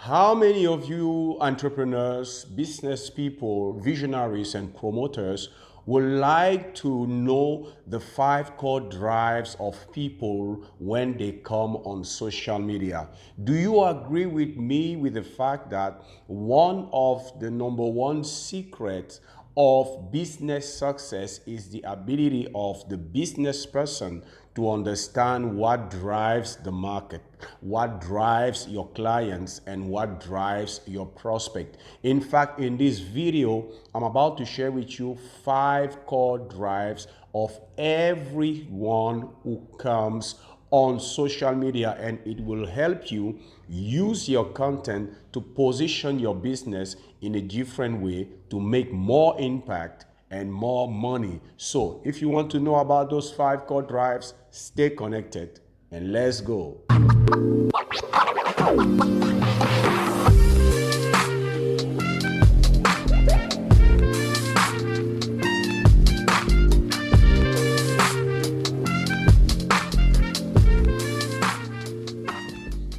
How many of you entrepreneurs, business people, visionaries, and promoters would like to know the 5 core drives of people when they come on social media? Do you agree with me with the fact that one of the number one secrets of business success is the ability of the business person to understand what drives the market, what drives your clients, and what drives your prospect. In fact, in this video, I'm about to share with you 5 core drives of everyone who comes on social media, and it will help you use your content to position your business in a different way to make more impact and more money. So if you want to know about those 5 core drives, stay connected and let's go.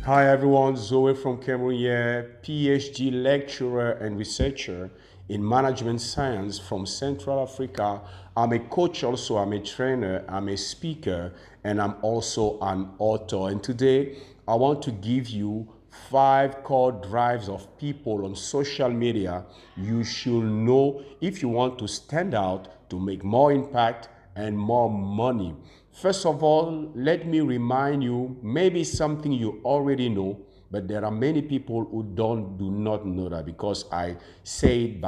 Hi everyone, Zoe from Cameroon here, PhD lecturer and researcher in management science from Central Africa. I'm a coach also, I'm a trainer, I'm a speaker, and I'm also an author. And today I want to give you 5 core drives of people on social media you should know if you want to stand out to make more impact and more money. First of all, let me remind you maybe something you already know, but there are many people who do not know that, because I say it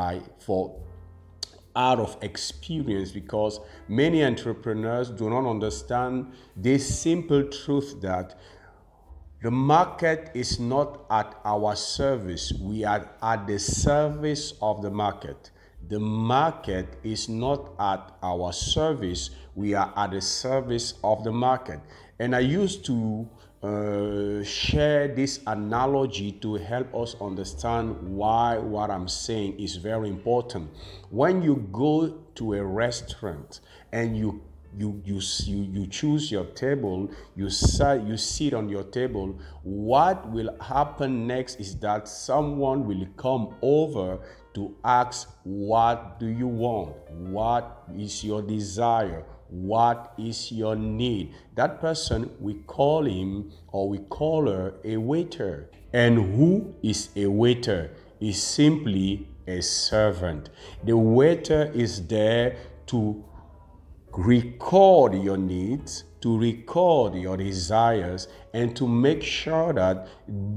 out of experience, because many entrepreneurs do not understand this simple truth that the market is not at our service. We are at the service of the market. The market is not at our service. We are at the service of the market. And I used to share this analogy to help us understand why what I'm saying is very important. When you go to a restaurant and you choose your table, you sit on your table, what will happen next is that someone will come over to ask, what do you want? What is your desire? What is your need? That person, we call him or we call her a waiter. And who is a waiter? Is simply a servant. The waiter is there to record your needs, to record your desires, and to make sure that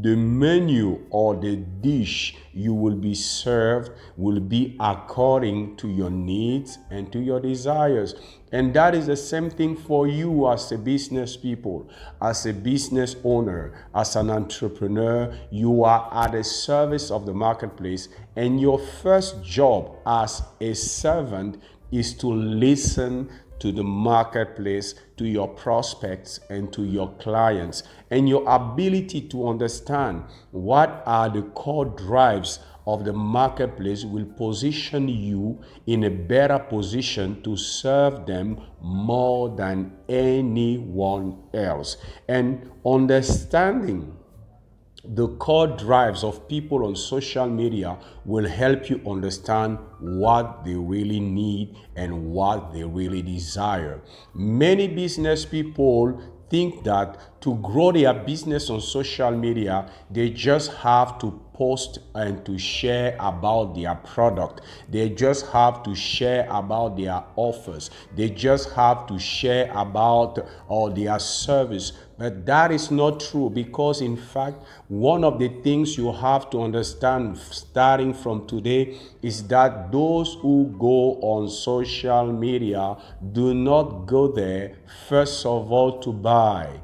the menu or the dish you will be served will be according to your needs and to your desires. And that is the same thing for you as a business people, as a business owner, as an entrepreneur. You are at the service of the marketplace, and your first job as a servant is to listen to the marketplace, to your prospects, and to your clients. And your ability to understand what are the core drives of the marketplace will position you in a better position to serve them more than anyone else. And understanding the core drives of people on social media will help you understand what they really need and what they really desire. Many business people think that to grow their business on social media, they just have to post and to share about their product. They just have to share about their offers. They just have to share about their service. But that is not true, because in fact, one of the things you have to understand starting from today is that those who go on social media do not go there first of all to buy.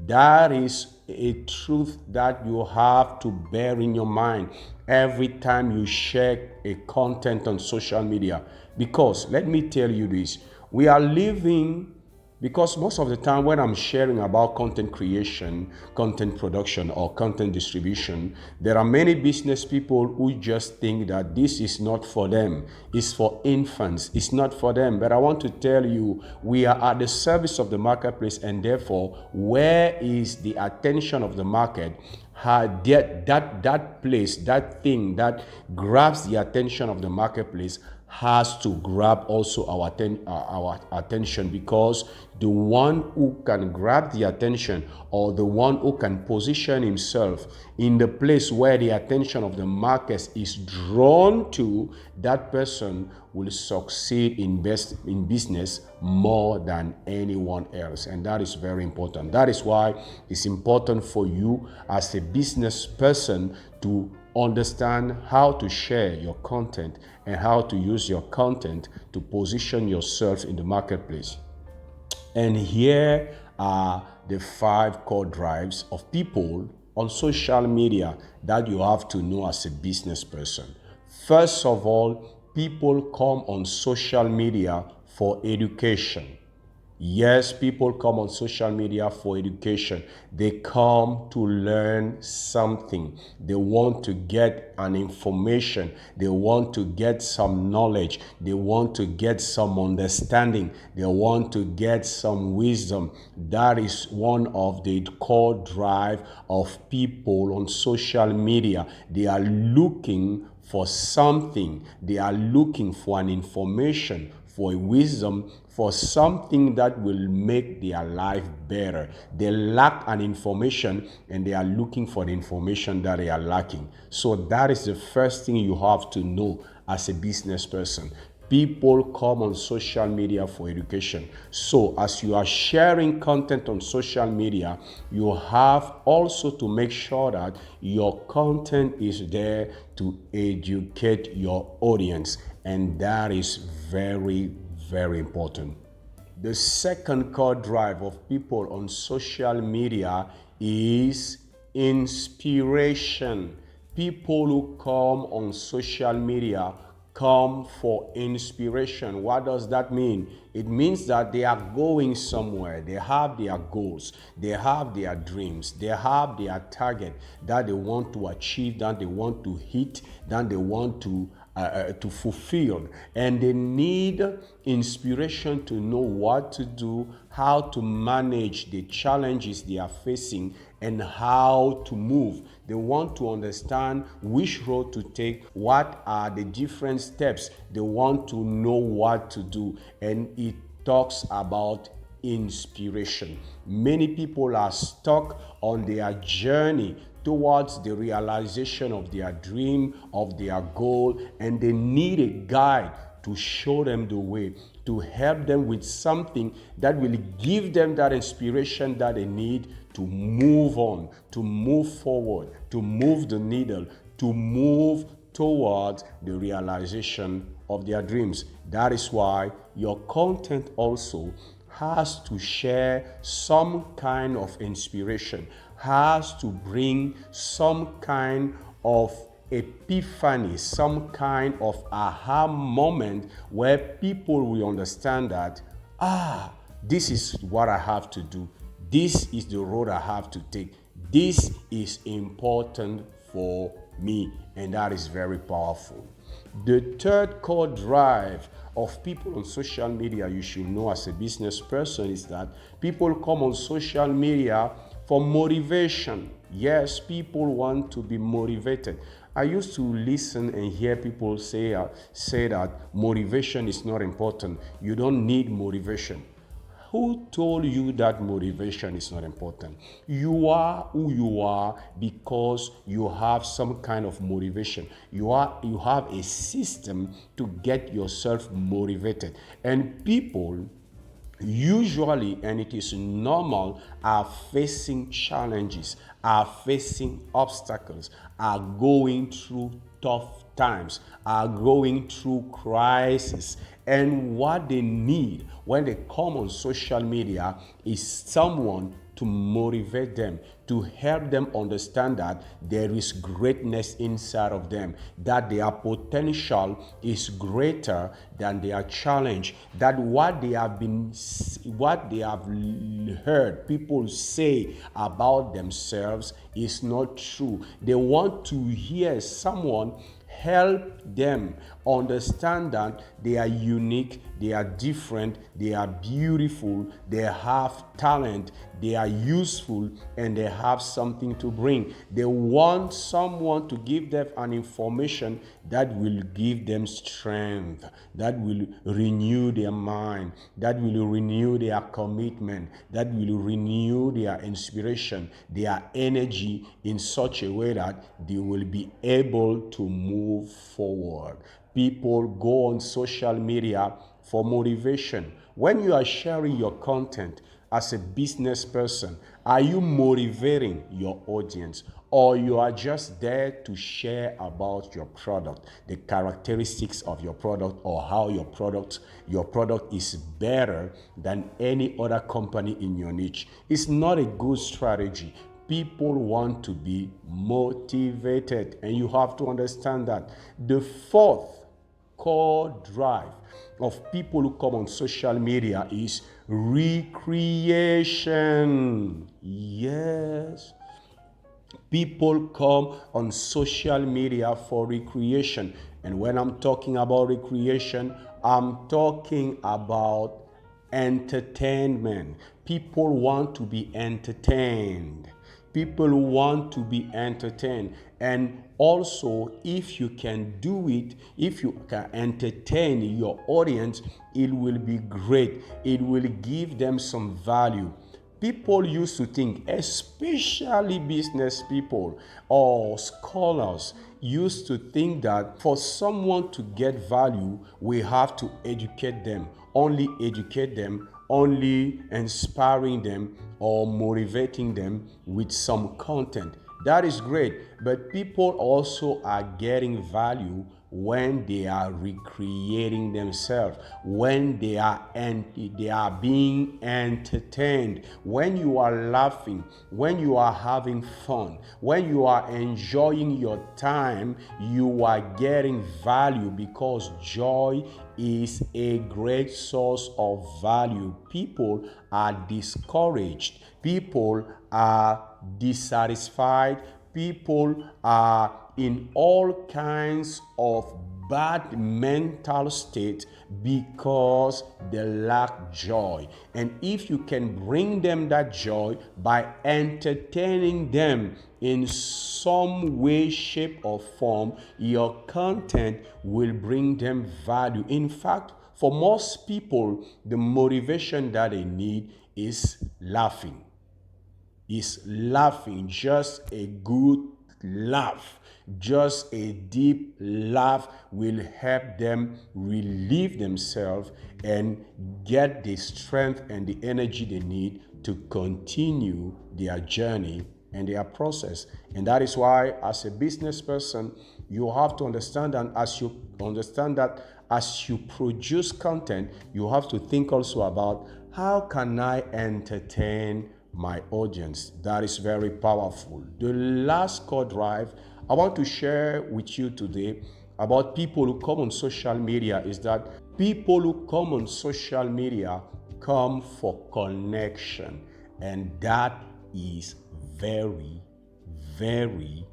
That is a truth that you have to bear in your mind every time you share a content on social media. Because let me tell you this, we are living, because most of the time when I'm sharing about content creation, content production, or content distribution, there are many business people who just think that this is not for them. It's for infants. It's not for them. But I want to tell you, we are at the service of the marketplace, and therefore, where is the attention of the market? that place, that thing that grabs the attention of the marketplace has to grab also our attention, because the one who can grab the attention, or the one who can position himself in the place where the attention of the market is drawn to, that person will succeed in business more than anyone else. And that is very important. That is why it's important for you as a business person to understand how to share your content and how to use your content to position yourself in the marketplace. And here are the 5 core drives of people on social media that you have to know as a business person. First of all, people come on social media for education. Yes, people come on social media for education. They come to learn something. They want to get an information. They want to get some knowledge. They want to get some understanding. They want to get some wisdom. That is one of the core drive of people on social media. They are looking for something. They are looking for an information, for a wisdom, for something that will make their life better. They lack an information and they are looking for the information that they are lacking. So that is the first thing you have to know as a business person. People come on social media for education. So as you are sharing content on social media, you have also to make sure that your content is there to educate your audience. And that is very, very important. The second core drive of people on social media is inspiration. People who come on social media come for inspiration. What does that mean? It means that they are going somewhere. They have their goals. They have their dreams. They have their target that they want to achieve, that they want to hit, that they want to fulfill, and they need inspiration to know what to do, how to manage the challenges they are facing, and how to move. They want to understand which road to take, what are the different steps. They want to know what to do, and it talks about inspiration. Many people are stuck on their journey towards the realization of their dream, of their goal, and they need a guide to show them the way, to help them with something that will give them that inspiration that they need to move on, to move forward, to move the needle, to move towards the realization of their dreams. That is why your content also has to share some kind of inspiration, has to bring some kind of epiphany, some kind of aha moment where people will understand that, this is what I have to do. This is the road I have to take. This is important for me, and that is very powerful. The third core drive of people on social media you should know as a business person is that people come on social media for motivation. Yes, people want to be motivated. I used to listen and hear people say that motivation is not important. You don't need motivation. Who told you that motivation is not important? You are who you are because you have some kind of motivation. You have a system to get yourself motivated. And people usually, and it is normal, are facing challenges, are facing obstacles, are going through tough times, are going through crisis. And what they need when they come on social media is someone to motivate them, to help them understand that there is greatness inside of them, that their potential is greater than their challenge, that what they have heard people say about themselves is not true. They want to hear someone help them understand that they are unique, they are different, they are beautiful, they have talent, they are useful, and they have something to bring. They want someone to give them an information that will give them strength, that will renew their mind, that will renew their commitment, that will renew their inspiration, their energy in such a way that they will be able to move forward. People go on social media for motivation. When you are sharing your content as a business person, are you motivating your audience, or you are just there to share about your product, the characteristics of your product, or how your product is better than any other company in your niche? It's not a good strategy. People want to be motivated, and you have to understand that. The fourth core drive of people who come on social media is recreation. Yes. People come on social media for recreation. And when I'm talking about recreation, I'm talking about entertainment. People want to be entertained. People want to be entertained. And also, if you can do it, if you can entertain your audience, it will be great. It will give them some value. People used to think, especially business people or scholars, used to think that for someone to get value, we have to educate them, only inspiring them or motivating them with some content. That is great, but people also are getting value when they are recreating themselves, when they are being entertained, when you are laughing, when you are having fun, when you are enjoying your time, you are getting value, because joy is a great source of value. People are discouraged, people are dissatisfied, people are in all kinds of bad mental state because they lack joy. And if you can bring them that joy by entertaining them in some way, shape, or form, your content will bring them value. In fact, for most people, the motivation that they need is laughing. Just a good laugh, just a deep laugh will help them relieve themselves and get the strength and the energy they need to continue their journey and their process. And that is why, as a business person, you have to understand, and as you understand that, as you produce content, you have to think also about, how can I entertain my audience? That is very powerful. The last core drive I want to share with you today about people who come on social media is that people who come on social media come for connection. And that is very, very,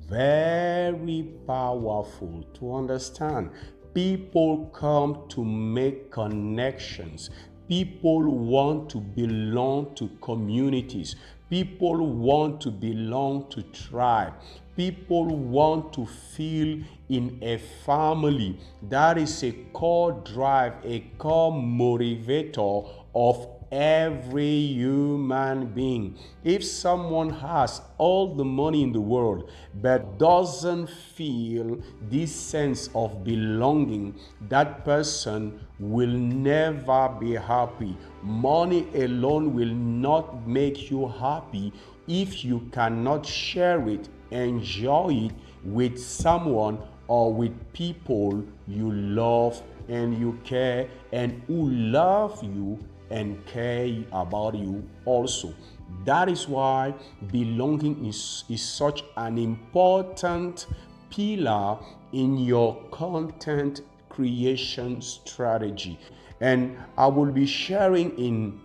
very powerful to understand. People come to make connections. People want to belong to communities. People want to belong to tribe. People want to feel in a family. That is a core drive, a core motivator of every human being. If someone has all the money in the world but doesn't feel this sense of belonging, that person will never be happy. Money alone will not make you happy if you cannot share it, enjoy it with someone or with people you love and you care, and who love you and care about you also. That is why belonging is such an important pillar in your content creation strategy. And I will be sharing in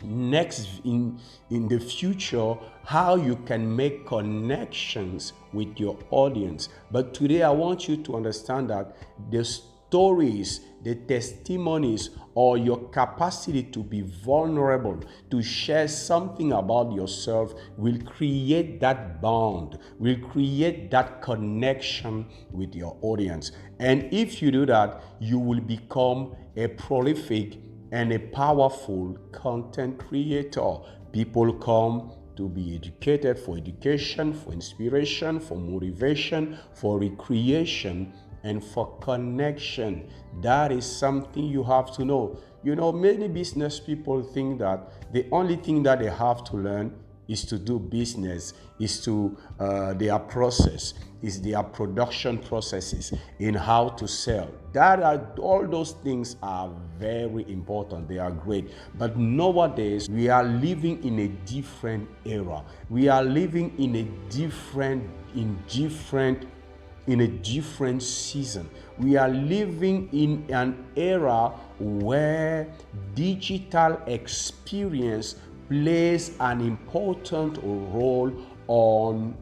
next in the future how you can make connections with your audience. But today I want you to understand that the stories, the testimonies, or your capacity to be vulnerable, to share something about yourself, will create that bond, will create that connection with your audience. And if you do that, you will become a prolific and a powerful content creator. People come to be educated for education, for inspiration, for motivation, for recreation, and for connection. That is something you have to know. You know, many business people think that the only thing that they have to learn is to do business, is to their process, is their production processes in how to sell. All those things are very important. They are great. But nowadays we are living in a different era. We are living in a different season. We are living in an era where digital experience plays an important role on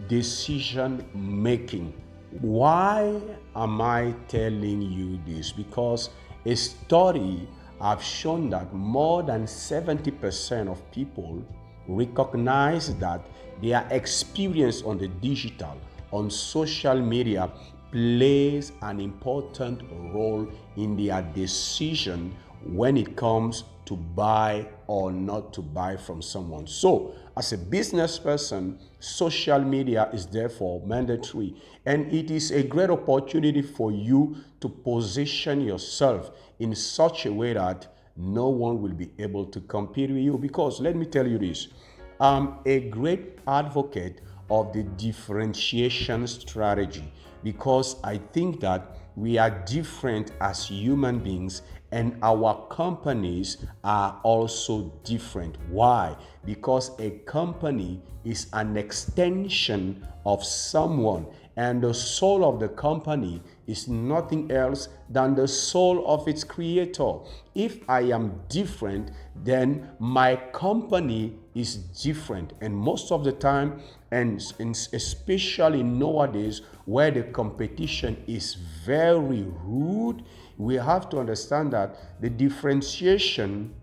decision making. Why am I telling you this? Because a study have shown that more than 70% of people recognize that their experience on the digital, on social media, plays an important role in their decision when it comes to buy or not to buy from someone. So, as a business person, social media is therefore mandatory, and it is a great opportunity for you to position yourself in such a way that no one will be able to compete with you. Because let me tell you this, I'm a great advocate of the differentiation strategy, because I think that we are different as human beings, and our companies are also different. Why? Because a company is an extension of someone, and the soul of the company is nothing else than the soul of its creator. If I am different, then my company is different. And most of the time, and especially nowadays where the competition is very rude, we have to understand that the differentiation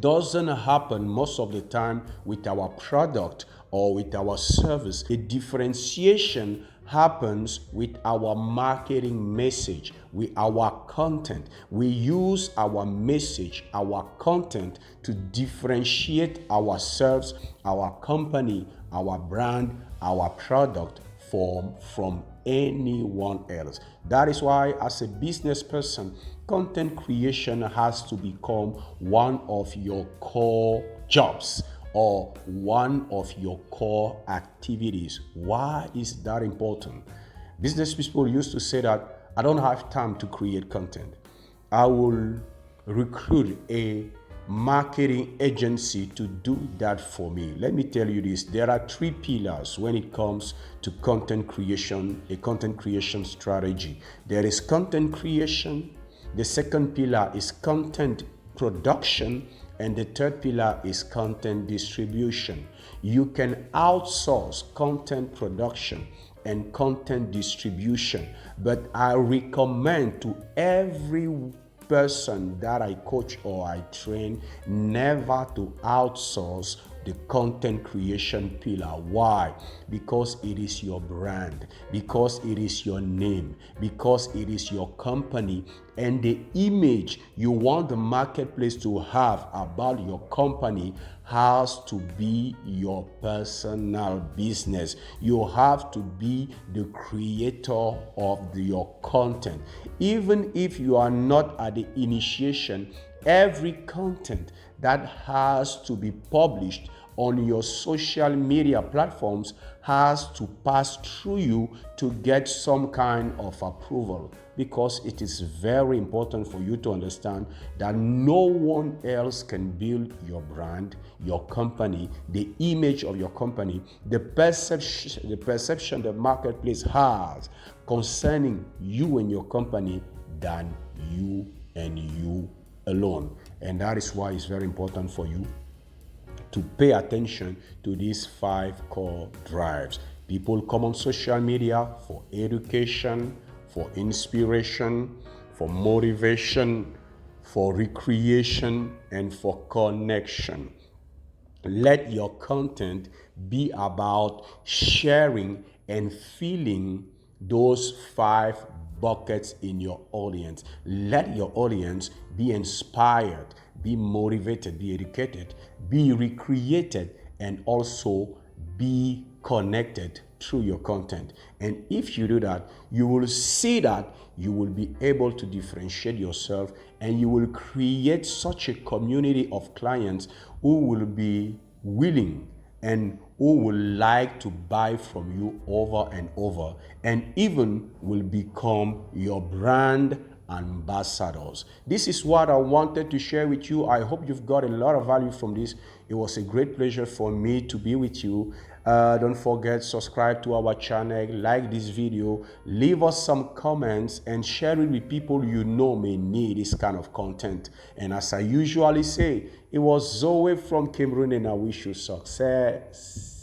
doesn't happen most of the time with our product or with our service. The differentiation happens with our marketing message, with our content. We use our message, our content to differentiate ourselves, our company, our brand, our product from anyone else. That is why, as a business person, content creation has to become one of your core jobs or one of your core activities. Why is that important? Business people used to say that I don't have time to create content. I will recruit a marketing agency to do that for me. Let me tell you this, there are three pillars when it comes to content creation, a content creation strategy. There is content creation, the second pillar is content production, and the third pillar is content distribution. You can outsource content production and content distribution, but I recommend to every person that I coach or I train never to outsource the content creation pillar. Why? Because it is your brand, because it is your name, because it is your company, and the image you want the marketplace to have about your company has to be your personal business. You have to be the creator of your content. Even if you are not at the initiation, every content that has to be published on your social media platforms has to pass through you to get some kind of approval, because it is very important for you to understand that no one else can build your brand, your company, the image of your company, the perception the marketplace has concerning you and your company than you and you alone. And that is why it's very important for you to pay attention to these 5 core drives. People come on social media for education, for inspiration, for motivation, for recreation, and for connection. Let your content be about sharing and filling those 5 buckets in your audience. Let your audience be inspired, be motivated, be educated, be recreated, and also be connected through your content. And if you do that, you will see that you will be able to differentiate yourself, and you will create such a community of clients who will be willing and who will like to buy from you over and over, and even will become your brand ambassadors. This is what I wanted to share with you. I hope you've got a lot of value from this. It was a great pleasure for me to be with you. Don't forget, subscribe to our channel, like this video, leave us some comments, and share it with people you know may need this kind of content. And as I usually say, it was Zoe from Cameroon, and I wish you success.